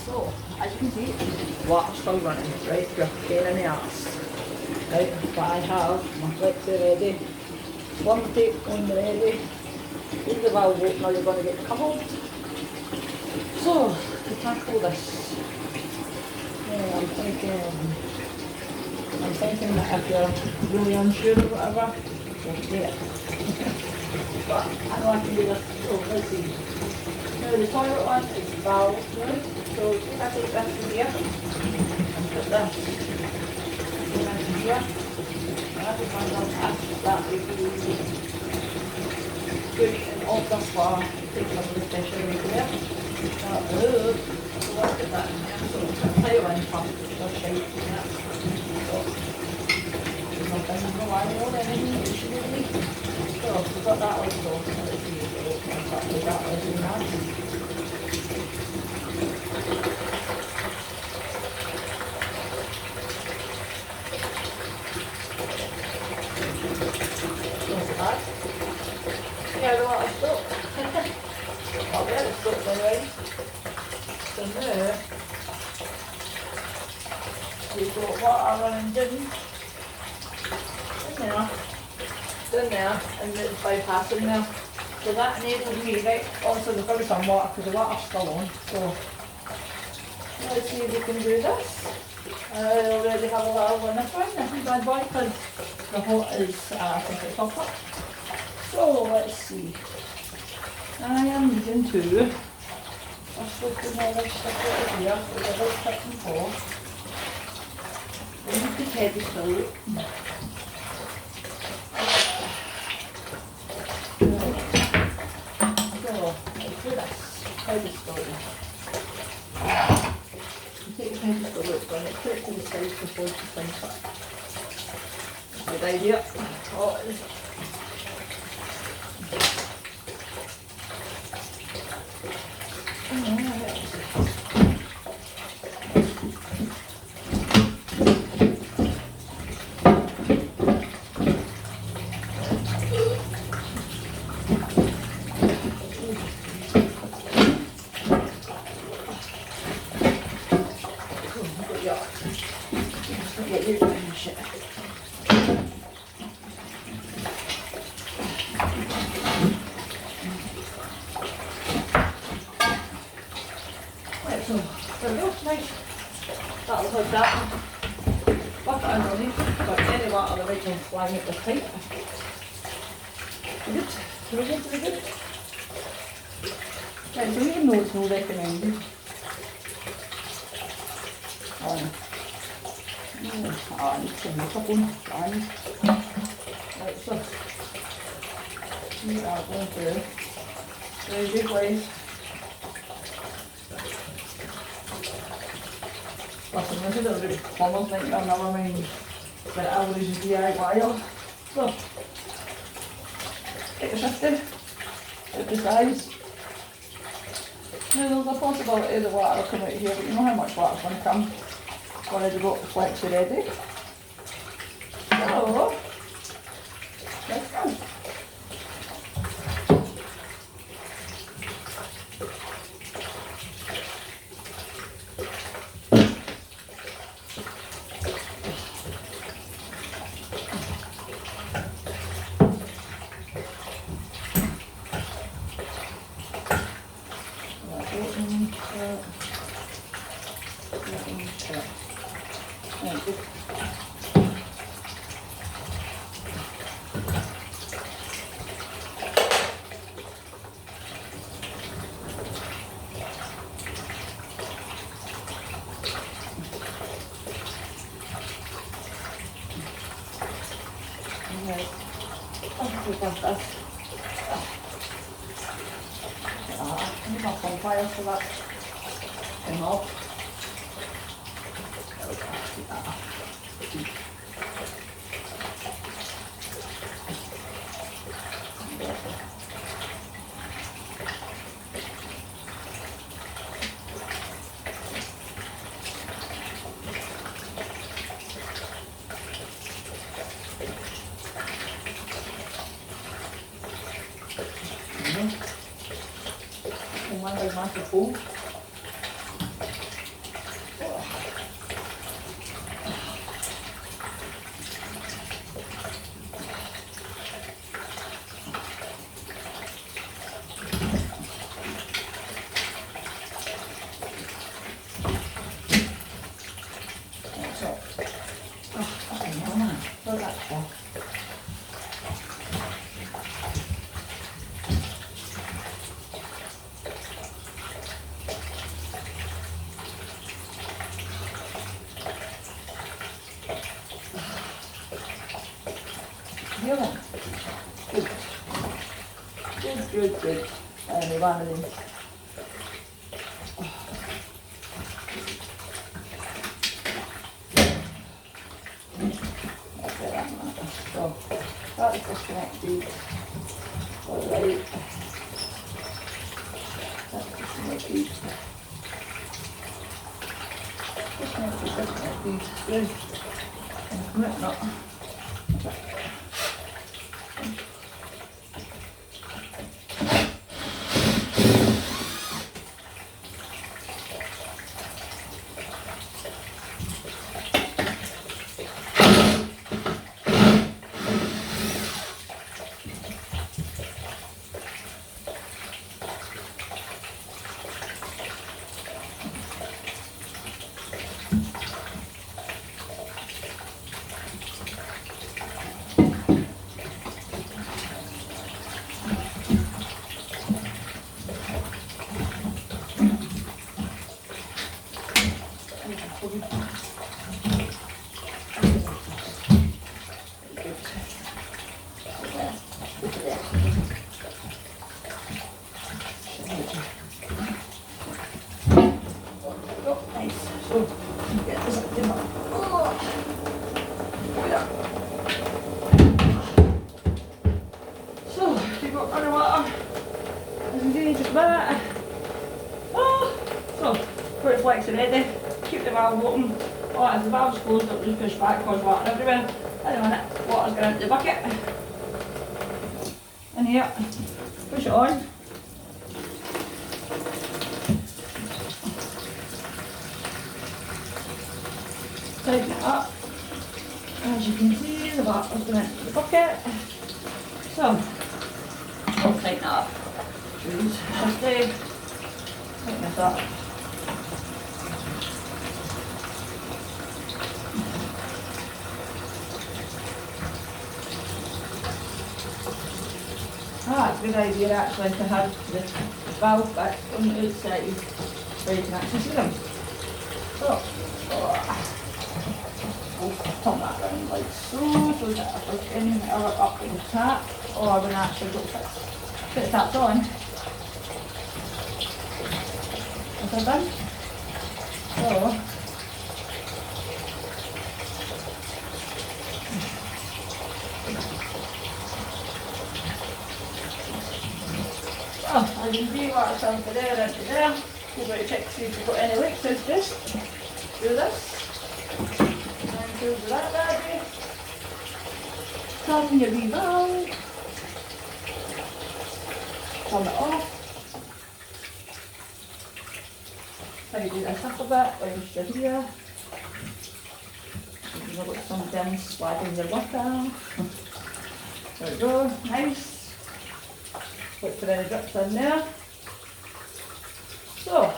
So, as you can see, water's still running, right? You're pain in the arse. Right, but I have my flexi ready, one tape on ready, leave the valve open or you're going to get coupled. So, to tackle this, I'm thinking that if you're really unsure or whatever, don't do it. But I know I can do this. So, let's see. Now the toilet one is valve, right? So if I take this from here and put this into here, and I just find out that would be good and all this far, take some of the pressure right there. So let's get that in there. So I'll tell you when first, just shite in there. So there's nothing relying on anything that should be. So we've got that one, so let's see if it'll come up with that one in that. Yeah, the water's stuck. Oh, yeah, it's stuck anyway. So now, we've got water running down there, and it's bypassing there. So that enables me, right, also there's probably some water because the water's still on. So, let's see if we can do this. I already have a little one this one, this is bad boy because the hot is, I think it's up. So let's see. I am needing to just open all this stuff over here so the whole tip and fall. I need the pedestal. So let's do this. Pedestal. You take the pedestal out and put it to the side before you sink it. Good idea. Oh, so there we go, nice. That'll hold that. Bucket underneath, but any water the right one flying at the pipe. Good. Very good. Right, so even though it's not recommended. I need to make up one. Right, so we are going to very good ways. Listen, this is a really plumbers nightmare, never mind that I would use DIY. So, get the shifted, get the size. Now there's a possibility the water will come out here, but you know how much water's going to come. Already got the flexi ready. So, let's go. I'm not on fire for that. Come up. One big microphone. the oven. Good. Good, good, good. Anyway, one of them. Okay, that matters. So, that is disconnected. Alright. That's disconnected. Disconnected. Good. Right, no. Ready, keep the valve open. Oh, as the valve's closed, it'll just push back, cause water everywhere. In a minute, water's going into the bucket. In here, push it on. Tighten it up. As you can see, the water's going into the bucket. So, I'll tighten it up. Choose shifty. Tighten this up. It's a good idea actually to have the valve back on the outside where you can actually see them. So, we'll turn that round like so that if there's any error up in the tap, or when actually go put the taps on. Is that done? So, as you can see, water's down to there and to there. You've got to check to see if you've got any leaks. So just do this. And do that baby. Turn your wee valve. Turn it off. Tidy this up a bit whilst you're here. You've got something splattering your water. There we go, nice. Wait for any drips in there. So,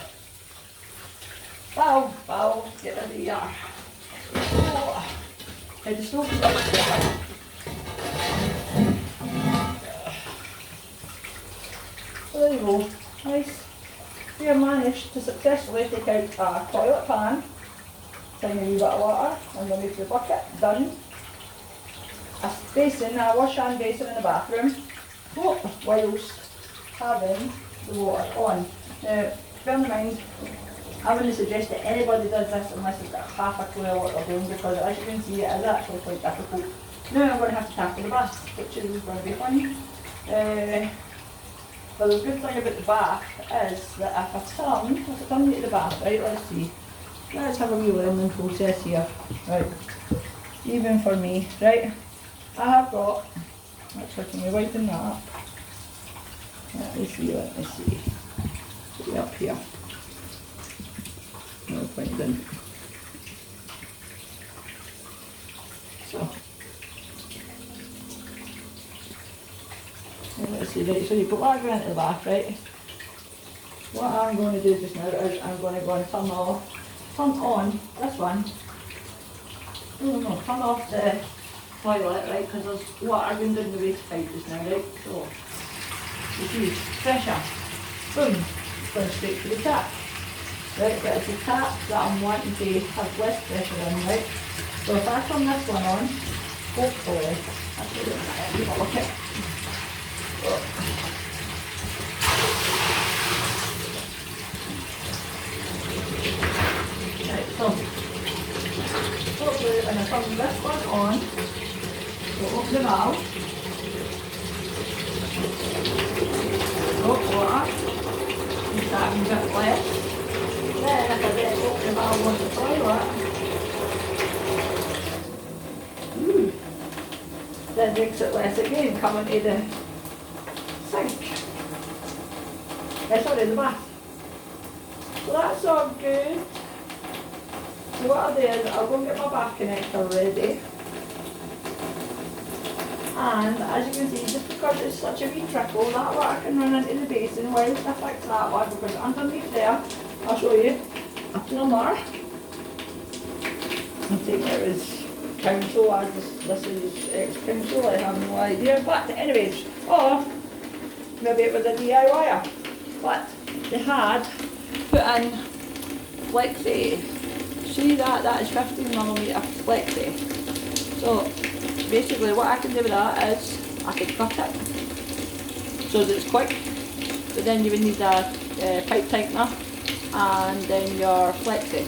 valve, get rid of the yarn. Oh, I just open it up. So there you go, nice. We have managed to successfully take out a toilet pan, tiny wee bit of water underneath the bucket, done. A basin, a wash hand basin in the bathroom. Whilst having the water on. Now, bear in mind, I wouldn't suggest that anybody does this unless they've got half a clue of what they're doing, because as you can see, it is actually quite difficult. Now I'm going to have to tackle the bath, which is going to be fun. But the good thing about the bath is that if I turn you to the bath, right, let's see. Let's have a wee learning process here. Right, even for me, right, I have got, actually can you widen that up? Let me see. Put it up here. No point then. So, let's see, right, so you put water into the bath, right? What I'm going to do just now is I'm going to go and turn on this one. No, turn off the toilet, right, because there's water going down the waste pipe just now, right? So, you see, pressure, boom, going straight to the tap. Right, but it's the tap that I'm wanting to have less pressure in, right? So if I turn this one on, hopefully Actually, don't have to look at. Right, so hopefully when I turn this one on, we'll open the valve. Water. It's starting a bit less. Then if I then open the valve on the toilet, then makes it less again coming to the sink. Sorry, the bath. So that's all good. So what I'll do is I'll go and get my bath connector ready. And as you can see, just because it's such a wee trickle, that water can run into the basin while I fix that one, because underneath there, I'll show you, a plumber. I think it was council, as this is ex-council, I have no idea. But anyways, or maybe it was a DIYer. But they had put in flexi. See that is 15mm flexi. So basically what I can do with that is I can cut it so that it's quick, but then you would need a pipe tightener and then your flexi,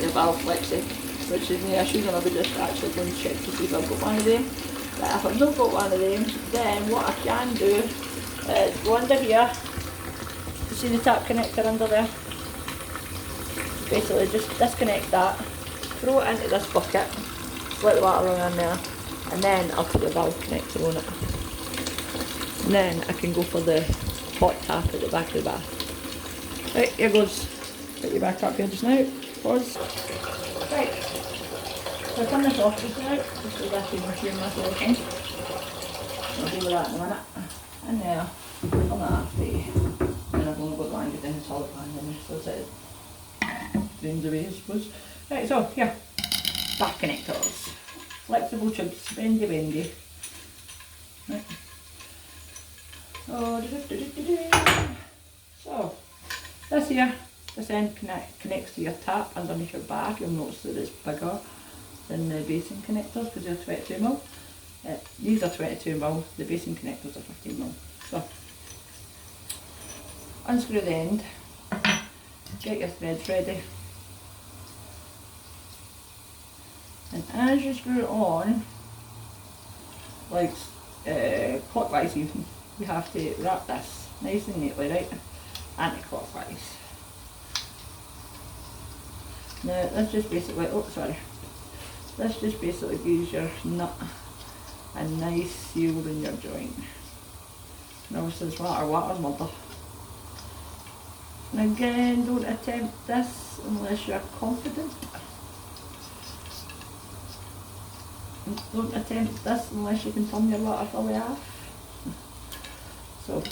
your valve flexi, which is no issue, and I would just actually go and check to see if I've got one of them. But if I've not got one of them, then what I can do is go under here, you see the tap connector under there? Basically just disconnect that, throw it into this bucket, let the water run in there, and then I'll put the valve connector on it. And then I can go for the hot tap at the back of the bath. Right, here goes. Put you back up here just now. Pause. Right. So I turn this off just now, just so that you machine myself in. I'll deal with that in a minute. And there, on that after. And I've only got one good in the solid pan in there, so it's drains away, I suppose. Right, so here. Bath connectors. Flexible tubes, bendy. Right. So, this here, this end connects to your tap underneath your bath. You'll notice that it's bigger than the basin connectors because they're 22mm. These are 22mm, the basin connectors are 15mm. So, unscrew the end, get your threads ready. And as you screw it on, like clockwise even, you have to wrap this nice and neatly, right? Anti-clockwise. Now this just basically, this just basically gives your nut a nice seal in your joint. And obviously it's water's murder. And again, don't attempt this unless you're confident. Don't attempt this unless you can turn your water fully off. So,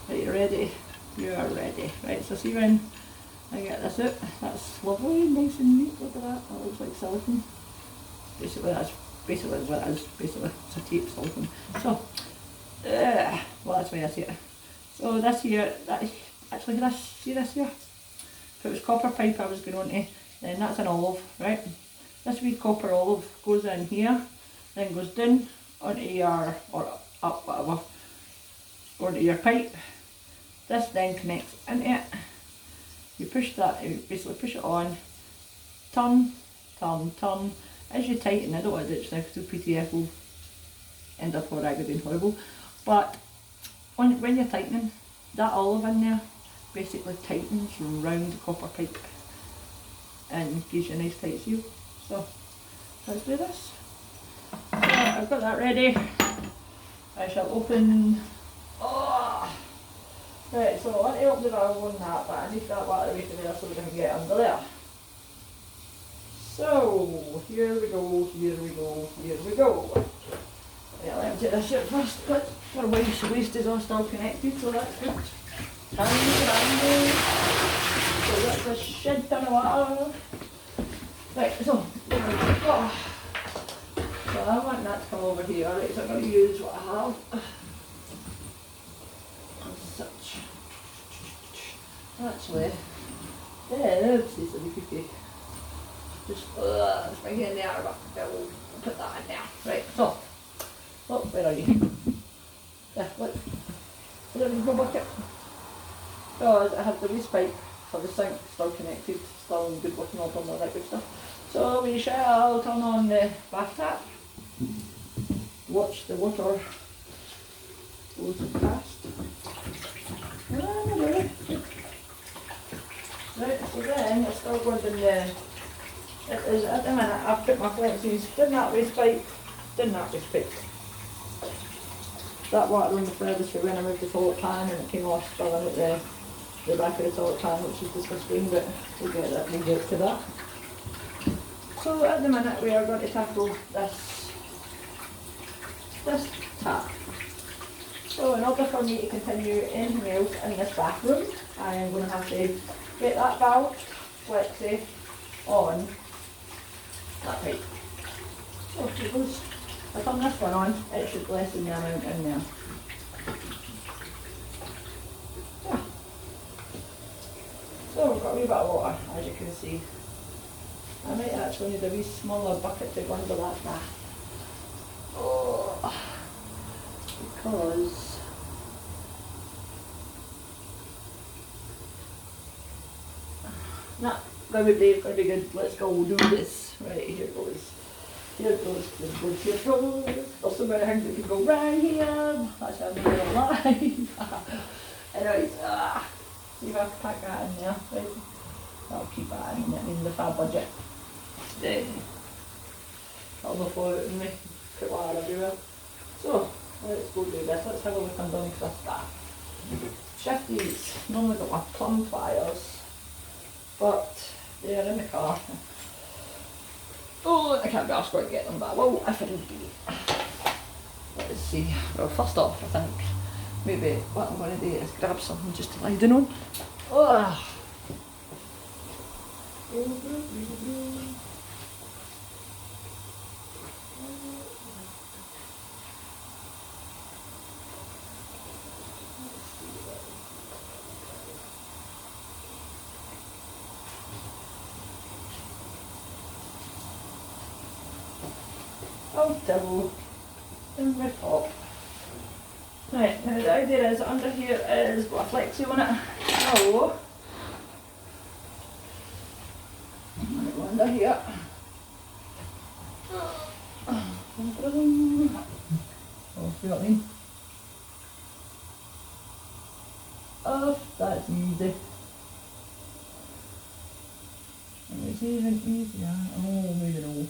right, you're ready. You are ready. Right, so see when I get this out, that's lovely, nice and neat. Look at that. That looks like silicone. Basically, that's basically what it is. Basically, it's a tape silicone. So, well, that's why I see it. So this here, actually this, see this here? If it was copper pipe I was going on to, then that's an olive, right? This wee copper olive goes in here, then goes down onto your, or up, whatever, onto your pipe. This then connects into it. You push that, you basically push it on, turn. As you tighten, I don't want to do it now because the PTF will end up all ragged and horrible. But when you're tightening, that olive in there basically tightens round the copper pipe and gives you a nice tight seal. So let's do this. So I've got that ready. I shall open. Oh! Right, so I want to open the valve on that, but I need that water away from there so we can get under there. So here we go. Yeah, let me take this out first, but our waste is all still connected, so that's good. Handy. So that's a shed ton of water. Right, so there we go. So I want that to come over here, right, so I'm going to use what I have. As such. Actually, this is a cookie. Just bring it in there, but we'll put that in there. Right, so Oh, where are you? Yeah, look. Look at my bucket. Because I have the waste pipe for the sink still connected, still in good working order and all that good stuff. So we shall turn on the bath tap, watch the water go past. Right, so then it's still going in the, it is at the minute I've put my flexies in that waste pipe, in that waste pipe. That water on the furthest for when I moved the toilet pan and it came off spilling at the back of the toilet pan, which is disgusting, but we'll get to that. So at the minute we are going to tackle this tap. So in order for me to continue anything else in this bathroom, I am going to have to get that valve flexi on that pipe. So suppose I turn this one on, it should lessen the amount in there. Yeah. So we've got a wee bit of water, as you can see. I might actually need a wee smaller bucket to go under that bath. Oh, because not going to be brave, going to be good. Let's go, we'll do this. Right, here goes. Here goes, here goes, here goes. There's so many things that can go wrong here. That's how I'm being alive. Anyways, see if I can pack that in there. Right. I'll keep that in the fab budget. Then I'll not float it in me. Put water everywhere. So let's go do this. Let's have a look underneath this bath. Shift these. Normally got my plumb pliers, but they're in the car. Oh, I can't be asked where to get them back. Well, if I did let's see. Well, first off, I think maybe what I'm going to do is grab something just to lie down on. Oh. Oh, devil. In my top. Right, now the idea is under here is got a flexi on it. So I'm going to go under here. Oh, see what I mean? Oh, that's easy. And it's even easier. Oh, maybe no.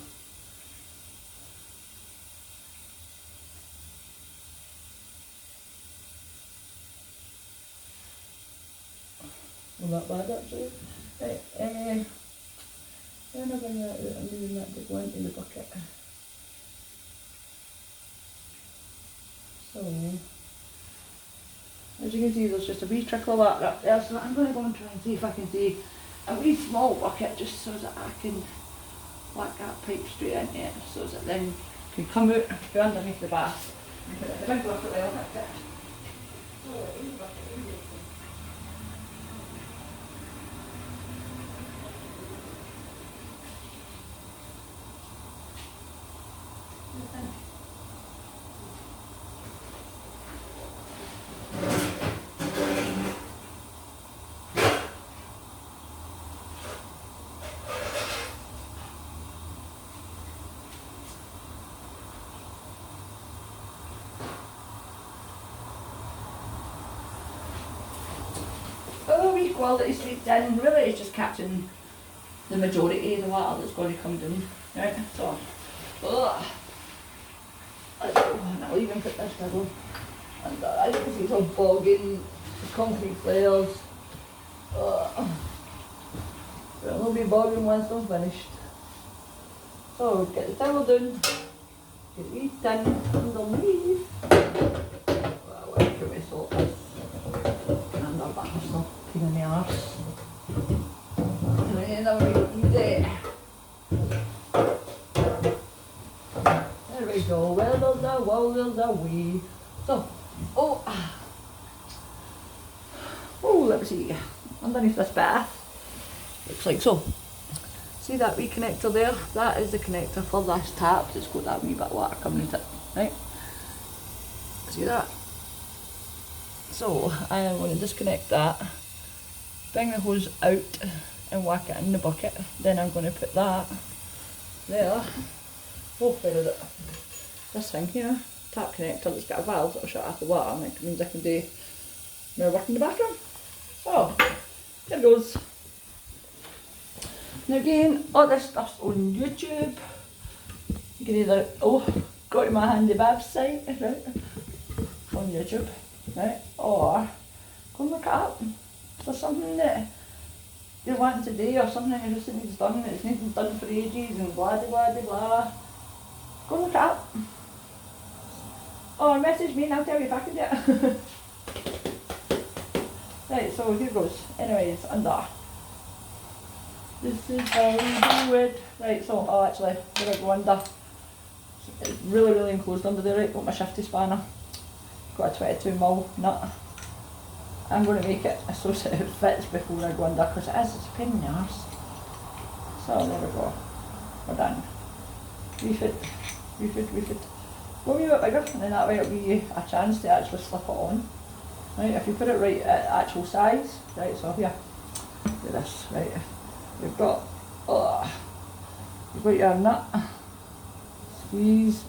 Not bad actually. Right, then I bring that out and leaving that to go into the bucket. So, as you can see, there's just a wee trickle of water up there, so I'm going to go and try and see if I can see a wee small bucket just so that I can whack that pipe straight into it, so that then can come out, go underneath the bath and put it in the big bucket there. That's it. Quality sweep in, really it's just catching the majority of the water that's going to come down, right? So, and I'll even put this down, and as you can see it's all bogging, concrete flares, it'll be bogging once I'm finished. So get the towel down, get the wee tin underneath, where can we sort this, and our bath's not pain in the arse. And then we there. There we go. Well, there's a wall, there's a way. So, oh, let me see. Underneath this bath, looks like so. See that wee connector there? That is the connector for this tap. It's got that wee bit of water coming into it, right? See that? So I am going to disconnect that, bring the hose out and whack it in the bucket. Then I'm going to put that there. Oh, where is it? This thing here, tap connector that's got a valve that'll shut off the water, and it means I can do more work in the bathroom. So, here it goes. Now again, all this stuff's on YouTube. You can either, go to my handy babs site, right, on YouTube, right, or go and look it up. If there's something that you're wanting to do, or something that you just needs done, that it's needed done for ages, and blah blah blah blah, go and look it up. Or message me and I'll tell you if I can do it. Right, so here goes. Anyways, under. This is how we do it. Right, so, actually, we're going to go under. It's really, really enclosed under there, right? Got my shifty spanner. Got a 22mm nut. I'm going to make it so that it fits before I go under, because it's a pain in the arse. So, there we go. We're done. Refit. Go a wee bit bigger, and then that way it'll give you a chance to actually slip it on. Right, if you put it right at actual size, right, so here, do this, right, you've got your nut, squeeze,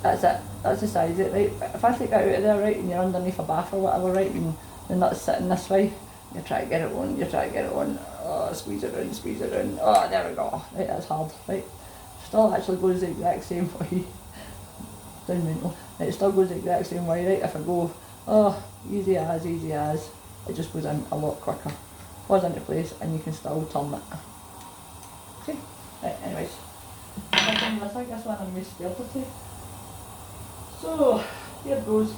that's it, that's the size of it, right. If I take that out of there, right, and you're underneath a bath or whatever, right, and the nut's sitting this way, you try to get it on, squeeze it around, there we go, right, that's hard, right. Still actually goes the exact same way. Down mental. It still goes the exact same way, right? If I go, easy as, it just goes in a lot quicker. Falls into place and you can still turn it. Okay? Right, anyways. I think this one I'm most scared to take. So, here goes.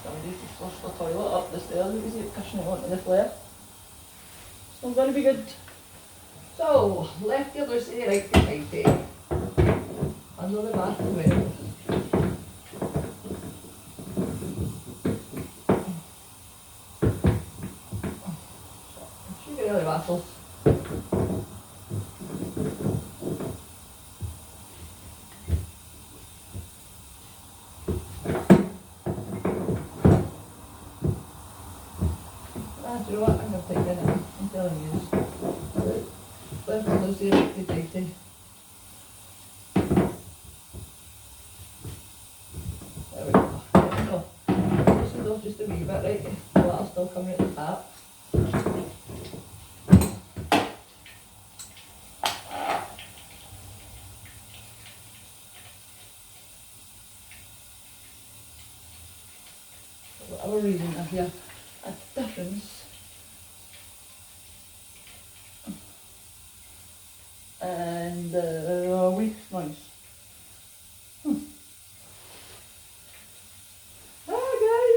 Somebody just flushed the toilet up the stairs, you can see it pushing it onto the flare. So I'm going to be good. So, left ear loosey, right ear tighty. Under the bathroom well. She get really battles. Do you know what? I'm going to take it in. I'm telling you. Left ear loosey, right ear tighty. There we go. This is off just a wee bit, right? The water's still coming out the tap. For whatever reason, I hear a difference. And weak noise. Oh guys,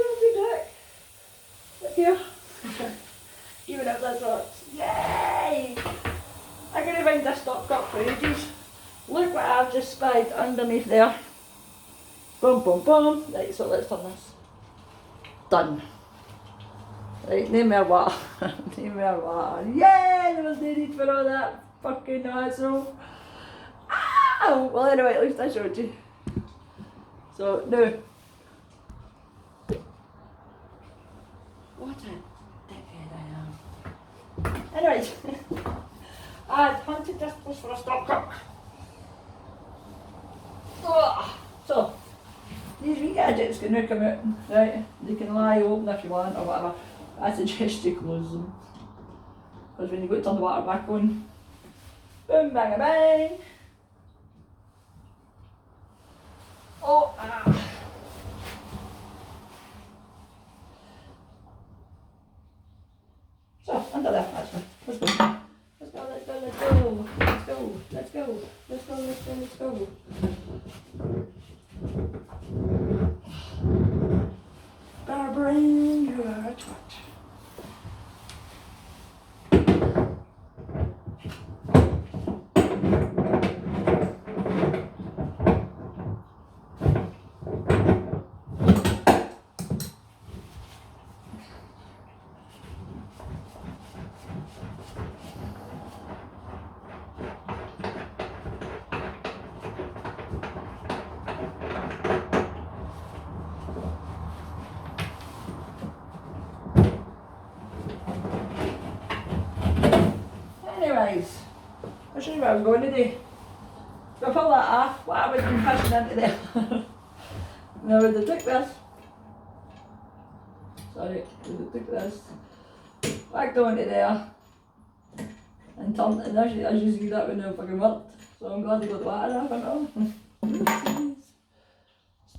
look here. Even if that's rocks. Yay! I'm gonna find this stock up for ages. Look what I've just spied underneath there. Boom. Right, so let's turn this. Done. Right, no more water. No more water. Yay! There was no need for all that fucking hassle. Ow! Well, anyway, at least I showed you. So, now. What a dickhead I am. Anyways, I'd hunted this place for a stock up. So, these wee gadgets can now come out, right? They can lie open if you want or whatever. I suggest you close them. Because when you go to turn the water back on, boom, bang, bang. So, under there, actually. Let's go. Let's go. Barbering, you are a twat. guys. I should know where I was going today. So I pull that off, what I was been pushing into there. Now would have took this. Sorry, would have took this. Back down to there. And turned, and as you see that would now fucking worked. So I'm glad I got the water off and all.